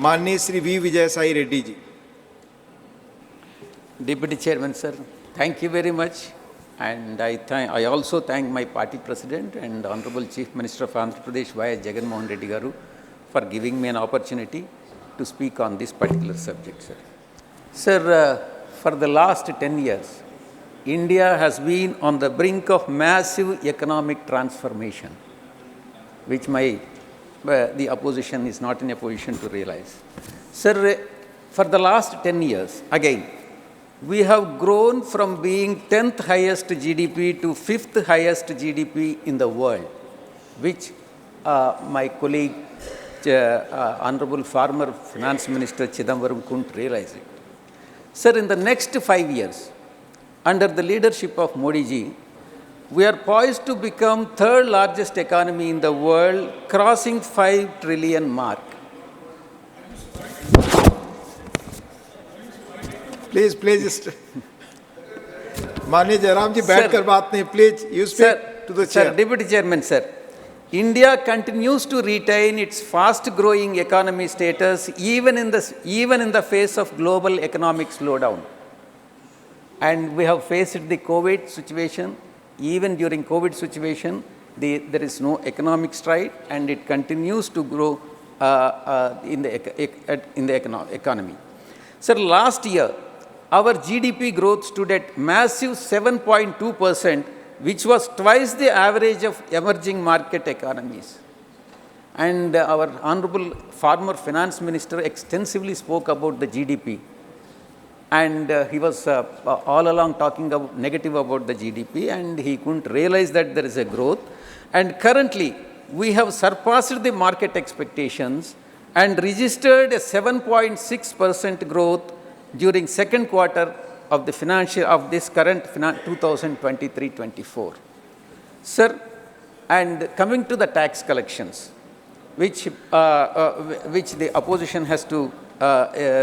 माननीय Shri V Vijayasai Reddy ji. Deputy Chairman, sir, thank you very much. And I also thank my party president and Honorable Chief Minister of Andhra Pradesh, Vijayasai Jagannath Reddy Garu, for giving me an opportunity to speak on this particular subject, sir. Sir, for the last 10 years, India has been on the brink of massive economic transformation, which the opposition is not in a position to realize. Sir, for the last 10 years, again, we have grown from being 10th highest GDP to 5th highest GDP in the world, which my colleague, Honorable former Finance Minister Chidambaram couldn't realize it. Sir, in the next 5 years, under the leadership of Modi ji, we are poised to become third largest economy in the world, crossing 5 trillion mark. Please माननीय जयराम जी बैठ कर बात नहीं, please you speak to the chair. Sir, Deputy Chairman, sir, India continues to retain its fast-growing economy status even in the face of global economic slowdown. And we have faced the COVID situation. Even during COVID situation, there is no economic stride, and it continues to grow in the economy. Sir, last year, our GDP growth stood at massive 7.2%, which was twice the average of emerging market economies. And our Honorable former Finance Minister extensively spoke about the GDP. And he was all along talking negative about the GDP, and he couldn't realize that there is a growth. And currently, we have surpassed the market expectations and registered a 7.6% growth during second quarter of this current 2023-24. Sir, and coming to the tax collections, which the opposition has to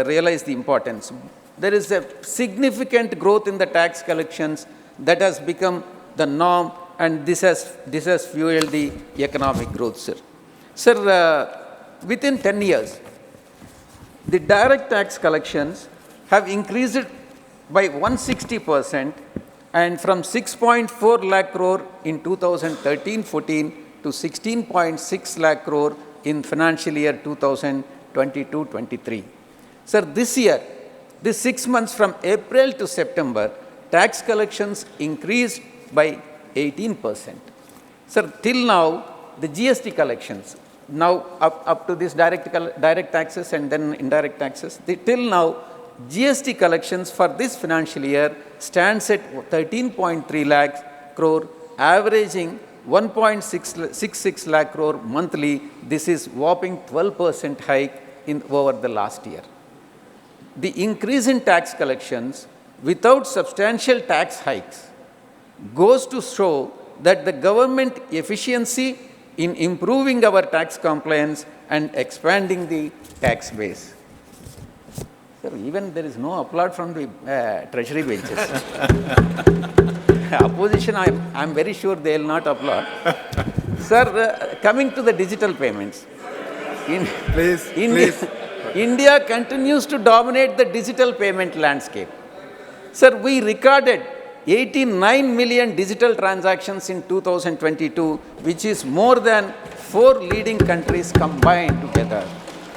realize the importance. There is a significant growth in the tax collections that has become the norm, and this has fueled the economic growth, sir. Sir, within 10 years, the direct tax collections have increased by 160%, and from 6.4 lakh crore in 2013-14 to 16.6 lakh crore in financial year 2022-23. Sir, this year, this 6 months from April to September, tax collections increased by 18%. Sir, till now, the GST collections, now up to this direct taxes and then indirect taxes, till now, GST collections for this financial year stands at 13.3 lakh crore, averaging 1.66 lakh crore monthly. This is whopping 12% hike over the last year. The increase in tax collections without substantial tax hikes goes to show that the government efficiency in improving our tax compliance and expanding the tax base. Sir, even there is no applaud from the treasury benches. Opposition, I am very sure they will not applaud. Sir, coming to the digital payments. India continues to dominate the digital payment landscape. Sir, we recorded 89 million digital transactions in 2022, which is more than 4 leading countries combined together.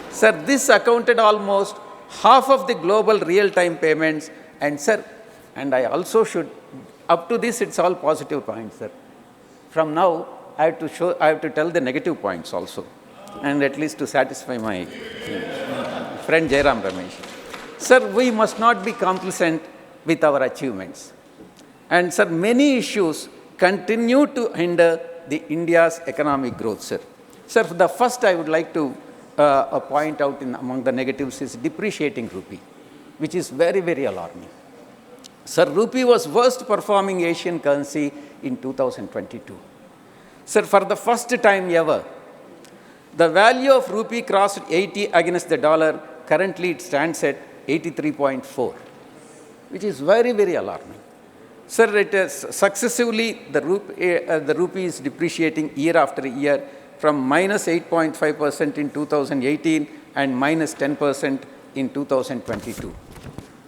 Sir, this accounted almost half of the global real-time payments. And sir, and I also should, up to this it's all positive points, sir. From now, I have to tell the negative points also, and at least to satisfy my friend Jairam Ramesh. Sir, we must not be complacent with our achievements. And sir, many issues continue to hinder the India's economic growth, sir. Sir, the first I would like to point out among the negatives is depreciating rupee, which is very, very alarming. Sir, rupee was worst performing Asian currency in 2022. Sir, for the first time ever, the value of rupee crossed 80 against the dollar. Currently, it stands at 83.4, which is very, very alarming. Sir, it is successively the rupee is depreciating year after year, from minus 8.5% in 2018 and minus 10% in 2022.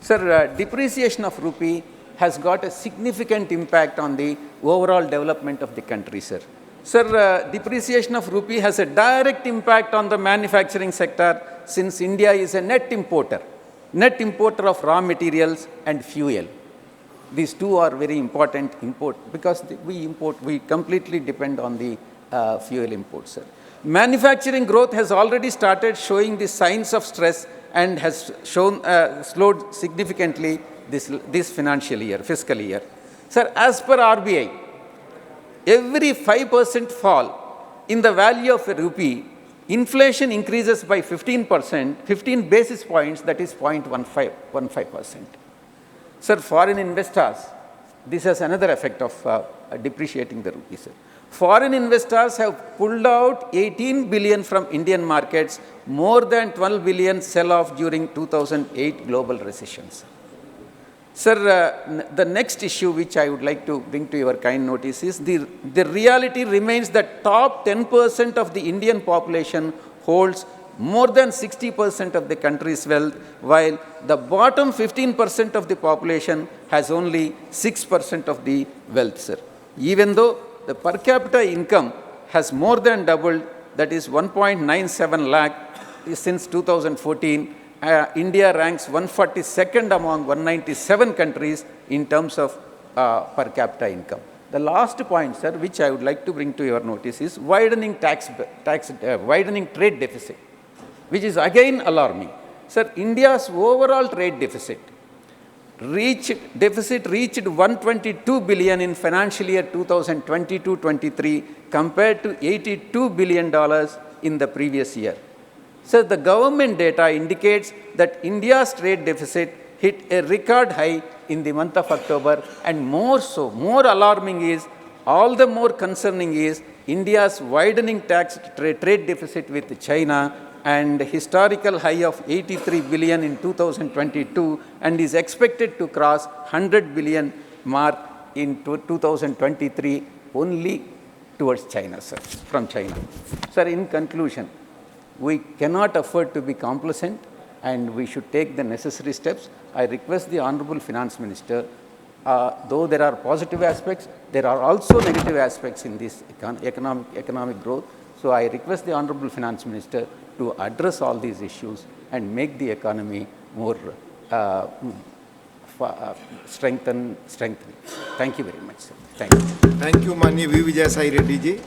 Sir, depreciation of rupee has got a significant impact on the overall development of the country, sir. Sir, depreciation of rupee has a direct impact on the manufacturing sector since India is a net importer of raw materials and fuel. These two are very important import because we completely depend on the fuel import, sir. Manufacturing growth has already started showing the signs of stress and has slowed significantly this fiscal year. Sir, as per RBI, every 5% fall in the value of a rupee, inflation increases by 15%, 15 basis points, that is 0.15%. Sir, foreign investors, this has another effect of depreciating the rupee, sir. Foreign investors have pulled out 18 billion from Indian markets, more than 12 billion sell-off during 2008 global recessions. Sir, the next issue which I would like to bring to your kind notice is the reality remains that top 10% of the Indian population holds more than 60% of the country's wealth, while the bottom 15% of the population has only 6% of the wealth, sir. Even though the per capita income has more than doubled, that is 1.97 lakh since 2014, India ranks 142nd among 197 countries in terms of per capita income. The last point, sir, which I would like to bring to your notice is widening widening trade deficit, which is again alarming. Sir, India's overall trade deficit reached 122 billion in financial year 2022-23 compared to $82 billion in the previous year. So the government data indicates that India's trade deficit hit a record high in the month of October, and more alarming is, all the more concerning is India's widening trade deficit with China, and historical high of 83 billion in 2022, and is expected to cross 100 billion mark in 2023 only towards China, sir, from China. Sir, in conclusion, we cannot afford to be complacent and we should take the necessary steps. I request the Honorable Finance Minister, though there are positive aspects, there are also negative aspects in this economic growth. So I request the Honorable Finance Minister to address all these issues and make the economy more strengthened. Thank you very much, sir. Thank you. Thank you, Manya Vijayasai Reddy ji.